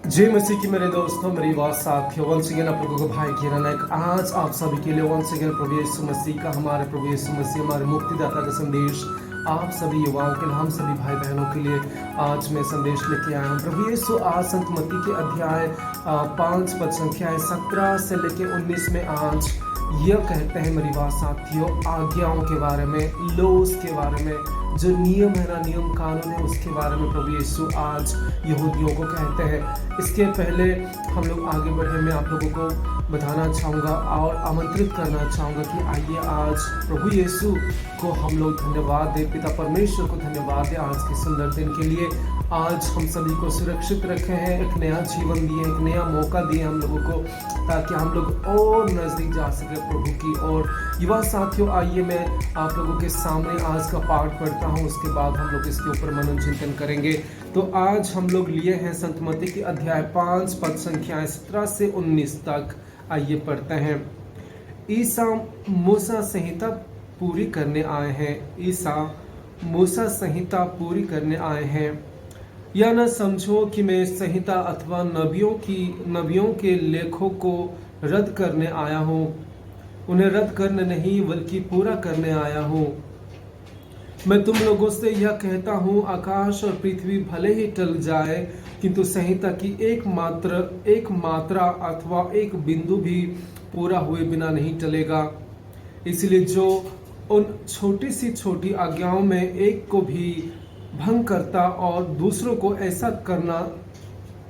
जय मसीह की मेरे दोस्तों, मेरी बात साथियों, वंस अगेन आप लोगों को भाई किरण नायक आज आप सभी के लिए वंस अगेन प्रभु यीशु मसीह का, हमारे प्रभु यीशु मसीह हमारे मुक्तिदाता का संदेश आप सभी युवाओं के लिए, हम सभी भाई बहनों के लिए आज मैं संदेश लेके आया हूँ। प्रभु यीशु आज संत मत्ती के अध्याय 5 पद संख्या 17 से लेके 19 में आज यह कहते हैं मेरी बात साथियों, आज्ञाओं के बारे में, लॉज के बारे में, जो नियम है ना, नियम कानून है, उसके बारे में प्रभु यीशु आज यहूदियों को कहते हैं। इसके पहले हम लोग आगे बढ़े, मैं आप लोगों को बताना चाहूँगा और आमंत्रित करना चाहूँगा कि आइए आज प्रभु यीशु को हम लोग धन्यवाद दें, पिता परमेश्वर को धन्यवाद दें आज के सुंदर दिन के लिए। आज हम सभी को सुरक्षित रखे हैं, एक नया जीवन दिए, एक नया मौका दिए हम लोगों को, ताकि हम लोग और नज़दीक जा सके प्रभु की। और युवा साथियों, आइए मैं आप लोगों के सामने आज का पाठ पढ़ता हूँ, उसके बाद हम लोग इसके ऊपर मनन चिंतन करेंगे। तो आज हम लोग लिए हैं संत मत्ती के अध्याय 5 पद संख्या 17 से 19 तक। आइए पढ़ते हैं। ईसा मूसा संहिता पूरी करने आए हैं। ईसा मूसा संहिता पूरी करने आए हैं। यह न समझो कि मैं संहिता अथवा नबियों के लेखों को रद्द करने आया हूँ। उन्हें रद्द करने नहीं बल्कि पूरा करने आया हूँ। मैं तुम लोगों से यह कहता हूँ, आकाश और पृथ्वी भले ही टल जाए, किंतु संहिता की एक मात्रा अथवा एक बिंदु भी पूरा हुए बिना नहीं टलेगा। इसलिए जो उन छोटी सी छोटी आज्ञाओं में एक को भी भंग करता और दूसरों को ऐसा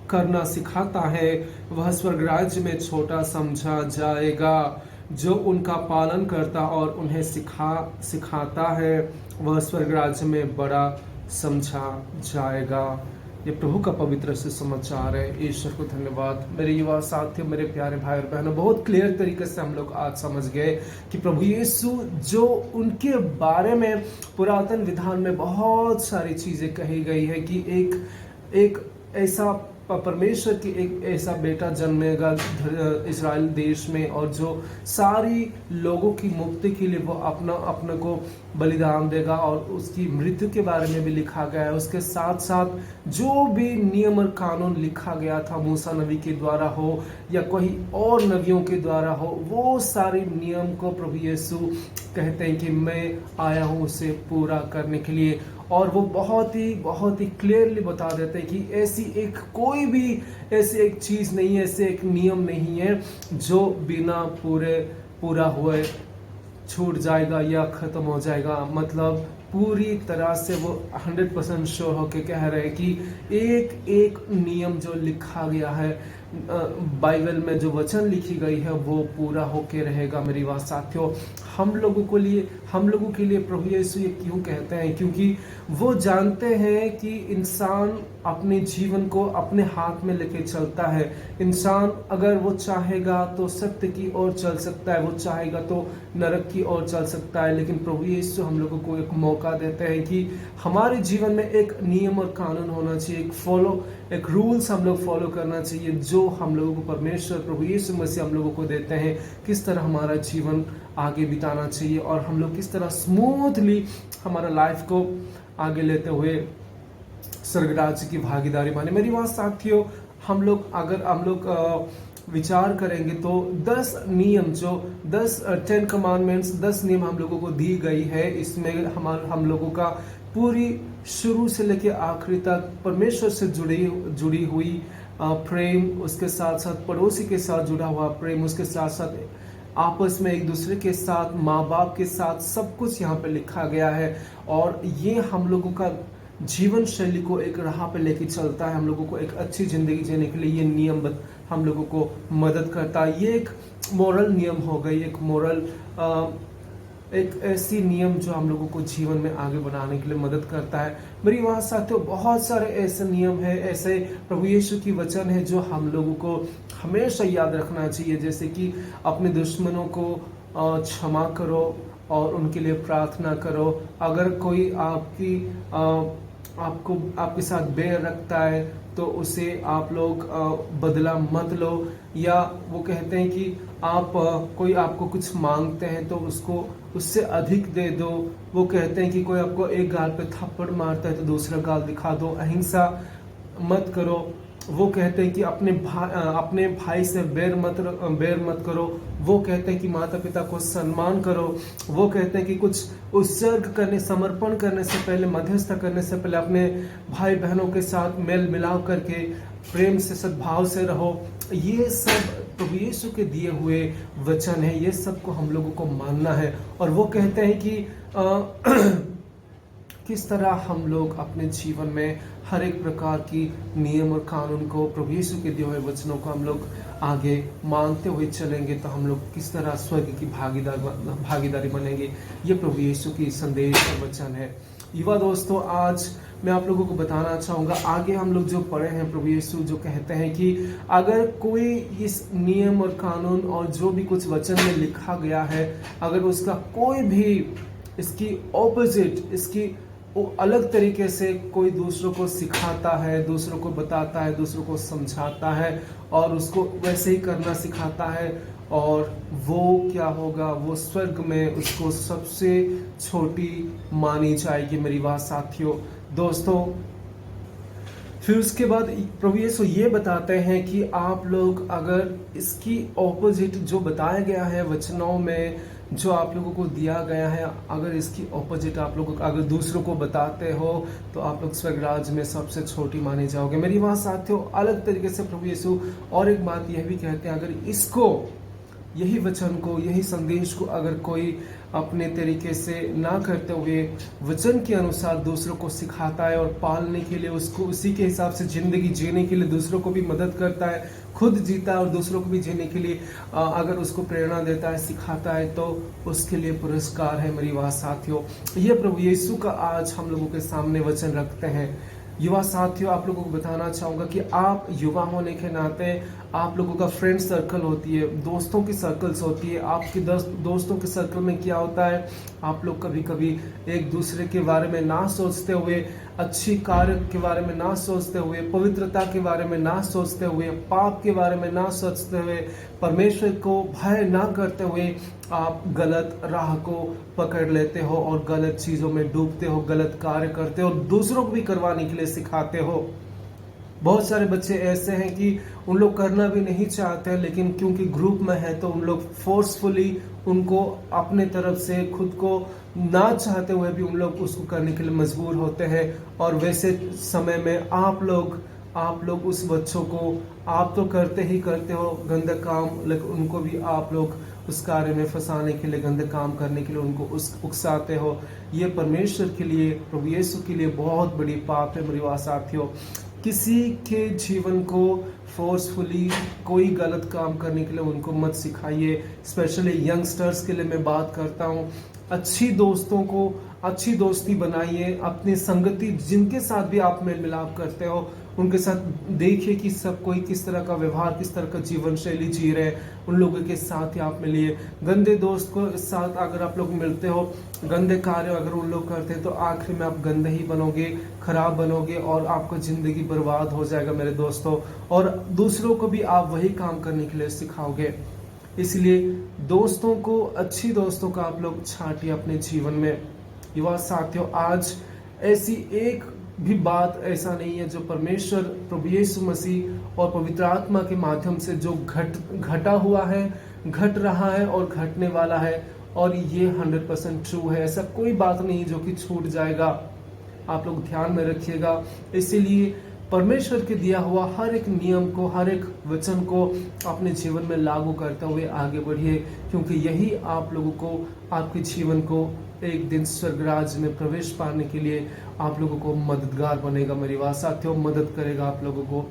करना सिखाता है, वह स्वर्ग राज्य में छोटा समझा जाएगा। जो उनका पालन करता और उन्हें सिखाता है, वह स्वर्ग राज्य में बड़ा समझा जाएगा। ये प्रभु का पवित्र से समाचार है। ईश्वर को धन्यवाद। मेरे युवा साथियों, मेरे प्यारे भाई और बहनों, बहुत क्लियर तरीके से हम लोग आज समझ गए कि प्रभु यीशु जो उनके बारे में पुरातन विधान में बहुत सारी चीजें कही गई है कि एक ऐसा परमेश्वर की एक ऐसा बेटा जन्मेगा इस्राएल देश में, और जो सारी लोगों की मुक्ति के लिए वो अपने को बलिदान देगा, और उसकी मृत्यु के बारे में भी लिखा गया है। उसके साथ साथ जो भी नियम और कानून लिखा गया था मूसा नबी के द्वारा हो या कोई और नबियों के द्वारा हो, वो सारे नियम को प्रभु यीशु कहते हैं कि मैं आया हूँ उसे पूरा करने के लिए। और वो बहुत ही क्लियरली बता देते हैं कि ऐसी एक चीज़ नहीं है, ऐसे एक नियम नहीं है जो बिना पूरा हुए छूट जाएगा या ख़त्म हो जाएगा। मतलब पूरी तरह से वो 100% श्योर होके कह रहे हैं कि एक नियम जो लिखा गया है बाइबल में, जो वचन लिखी गई है, वो पूरा होके रहेगा। मेरी बात साथियों, हम लोगों के लिए प्रभु यीशु ये क्यों कहते हैं? क्योंकि वो जानते हैं कि इंसान अपने जीवन को अपने हाथ में लेके चलता है। इंसान अगर वो चाहेगा तो सत्य की ओर चल सकता है, वो चाहेगा तो नरक की ओर चल सकता है। लेकिन प्रभु यीशु हम लोगों को एक मौका देते हैं कि हमारे जीवन में एक नियम और कानून होना चाहिए, एक रूल्स हम लोग फॉलो करना चाहिए, जो हम लोगों को परमेश्वर प्रभु यीशु मसीह हम लोगों को देते हैं, किस तरह हमारा जीवन आगे बिताना चाहिए और हम लोग किस तरह स्मूथली हमारा लाइफ को आगे लेते हुए स्वर्ग राज्य की भागीदारी माने। मेरी बात साथियों, अगर हम लोग विचार करेंगे तो 10 नियम, जो 10 कमांडमेंट्स, 10 नियम हम लोगों को दी गई है। इसमें हम लोगों का पूरी शुरू से लेकर आखिरी तक परमेश्वर से जुड़ी हुई प्रेम, उसके साथ साथ पड़ोसी के साथ जुड़ा हुआ प्रेम, उसके साथ साथ आपस में एक दूसरे के साथ, माँ बाप के साथ, सब कुछ यहाँ पे लिखा गया है। और ये हम लोगों का जीवन शैली को एक राह पे लेके चलता है। हम लोगों को एक अच्छी जिंदगी जीने के लिए ये नियम हम लोगों को मदद करता है। ये एक मोरल नियम हो गई, एक ऐसी नियम जो हम लोगों को जीवन में आगे बढ़ाने के लिए मदद करता है। मेरी वहाँ साथियों, बहुत सारे ऐसे नियम है, ऐसे प्रभु यीशु की वचन है जो हम लोगों को हमेशा याद रखना चाहिए। जैसे कि अपने दुश्मनों को क्षमा करो और उनके लिए प्रार्थना करो। अगर कोई आपके साथ बैर रखता है तो उसे आप लोग बदला मत लो। या वो कहते हैं कि कोई आपको कुछ मांगते हैं तो उससे अधिक दे दो। वो कहते हैं कि कोई आपको एक गाल पे थप्पड़ मारता है तो दूसरा गाल दिखा दो। अहिंसा मत करो। वो कहते हैं कि अपने भाई से बैर मत करो। वो कहते हैं कि माता पिता को सम्मान करो। वो कहते हैं कि कुछ उत्सर्ग करने, समर्पण करने से पहले, मध्यस्थता करने से पहले अपने भाई बहनों के साथ मेल मिलाप करके प्रेम से, सद्भाव से रहो। ये सब प्रभु यीशु के दिए हुए वचन है, ये सब को हम लोगों को मानना है। और वो कहते हैं कि किस तरह हम लोग अपने जीवन में हर एक प्रकार की नियम और कानून को, प्रभु यीशु के दिए हुए वचनों को हम लोग आगे मानते हुए चलेंगे तो हम लोग किस तरह स्वर्ग की भागीदारी बनेंगे। ये प्रभु यीशु की संदेश और वचन है। युवा दोस्तों, आज मैं आप लोगों को बताना चाहूँगा, आगे हम लोग जो पढ़े हैं, प्रभु यीशु जो कहते हैं कि अगर कोई इस नियम और कानून और जो भी कुछ वचन में लिखा गया है, अगर उसका कोई भी इसकी ऑपोजिट, इसकी वो अलग तरीके से कोई दूसरों को सिखाता है, दूसरों को बताता है, दूसरों को समझाता है और उसको वैसे ही करना सिखाता है, और वो क्या होगा, वो स्वर्ग में उसको सबसे छोटी मानी जाएगी मेरी बात साथियों। दोस्तों, फिर उसके बाद प्रभु यीशु ये बताते हैं कि आप लोग अगर इसकी ऑपोजिट जो बताया गया है वचनों में, जो आप लोगों को दिया गया है, अगर इसकी ऑपोजिट आप लोगों को अगर दूसरों को बताते हो तो आप लोग स्वर्ग राज्य में सबसे छोटी माने जाओगे। मेरी बात साथियों, अलग तरीके से प्रभु यीशु और एक बात यह भी कहते हैं, अगर इसको, यही वचन को, यही संदेश को अगर कोई अपने तरीके से ना करते हुए वचन के अनुसार दूसरों को सिखाता है और पालने के लिए, उसको उसी के हिसाब से जिंदगी जीने के लिए दूसरों को भी मदद करता है, खुद जीता है और दूसरों को भी जीने के लिए अगर उसको प्रेरणा देता है, सिखाता है, तो उसके लिए पुरस्कार है मेरी बात साथियों। ये प्रभु यीशु का आज हम लोगों के सामने वचन रखते हैं। युवा साथियों, आप लोगों को बताना चाहूँगा कि आप युवा होने के नाते आप लोगों का फ्रेंड सर्कल होती है, दोस्तों की सर्कल्स होती है। आपके दोस्तों के सर्कल में क्या होता है, आप लोग कभी कभी एक दूसरे के बारे में ना सोचते हुए, अच्छी कार्य के बारे में ना सोचते हुए, पवित्रता के बारे में ना सोचते हुए, पाप के बारे में ना सोचते हुए, परमेश्वर को भय ना करते हुए आप गलत राह को पकड़ लेते हो और गलत चीज़ों में डूबते हो, गलत कार्य करते हो और दूसरों को भी करवाने के लिए सिखाते हो। बहुत सारे बच्चे ऐसे हैं कि उन लोग करना भी नहीं चाहते, लेकिन क्योंकि ग्रुप में है तो उन लोग फोर्सफुली उनको अपने तरफ से, खुद को ना चाहते हुए भी उन लोग उसको करने के लिए मजबूर होते हैं। और वैसे समय में आप लोग उस बच्चों को, आप तो करते ही करते हो गंदा काम, लेकिन उनको भी आप लोग उस कार्य में फंसाने के लिए, गंदे काम करने के लिए उनको उकसाते हो। ये परमेश्वर के लिए, प्रभु यीशु के लिए बहुत बड़ी पाप है मेरी बात साथियों। किसी के जीवन को फोर्सफुली कोई गलत काम करने के लिए उनको मत सिखाइए। स्पेशली यंगस्टर्स के लिए मैं बात करता हूँ। अच्छी दोस्तों को, अच्छी दोस्ती बनाइए। अपनी संगति, जिनके साथ भी आप मेल मिलाप करते हो, उनके साथ देखिए कि सब कोई किस तरह का व्यवहार, किस तरह का जीवन शैली जी रहे हैं, उन लोगों के साथ ही आप मिलिए। गंदे दोस्त को साथ अगर आप लोग मिलते हो, गंदे कार्य अगर उन लोग करते हैं, तो आखिर में आप गंदे ही बनोगे, खराब बनोगे और आपका जिंदगी बर्बाद हो जाएगा मेरे दोस्तों। और दूसरों को भी आप वही काम करने के लिए सिखाओगे। इसलिए दोस्तों को, अच्छी दोस्तों का आप लोग छांटिए अपने जीवन में। युवा साथियों, आज ऐसी एक भी बात ऐसा नहीं है जो परमेश्वर, प्रभु यीशु मसीह और पवित्र आत्मा के माध्यम से जो घटा हुआ है, घट रहा है और घटने वाला है, और ये 100% ट्रू है। ऐसा कोई बात नहीं जो कि छूट जाएगा। आप लोग ध्यान में रखिएगा। इसीलिए परमेश्वर के दिया हुआ हर एक नियम को, हर एक वचन को अपने जीवन में लागू करते हुए आगे बढ़िए, क्योंकि यही आप लोगों को, आपके जीवन को एक दिन स्वर्ग राज्य में प्रवेश पाने के लिए आप लोगों को मददगार बनेगा। मेरी बात साथियों, मदद करेगा आप लोगों को।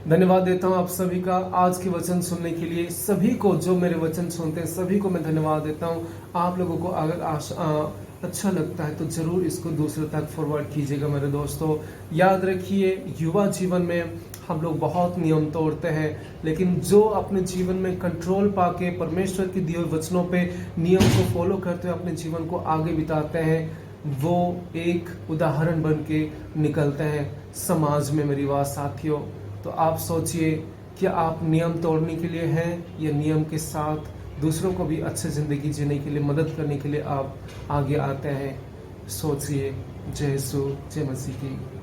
धन्यवाद देता हूँ आप सभी का आज के वचन सुनने के लिए। सभी को जो मेरे वचन सुनते हैं, सभी को मैं धन्यवाद देता हूँ। आप लोगों को अगर अच्छा लगता है तो जरूर इसको दूसरों तक फॉरवर्ड कीजिएगा मेरे दोस्तों। याद रखिए, युवा जीवन में हम लोग बहुत नियम तोड़ते हैं, लेकिन जो अपने जीवन में कंट्रोल पाके परमेश्वर के दिए वचनों पे नियम को फॉलो करते हुए अपने जीवन को आगे बिताते हैं, वो एक उदाहरण बन के निकलते हैं समाज में मेरी बात साथियों। तो आप सोचिए कि आप नियम तोड़ने के लिए हैं या नियम के साथ दूसरों को भी अच्छी ज़िंदगी जीने के लिए, मदद करने के लिए आप आगे आते हैं। सोचिए। जय यीशु, जय मसीह की।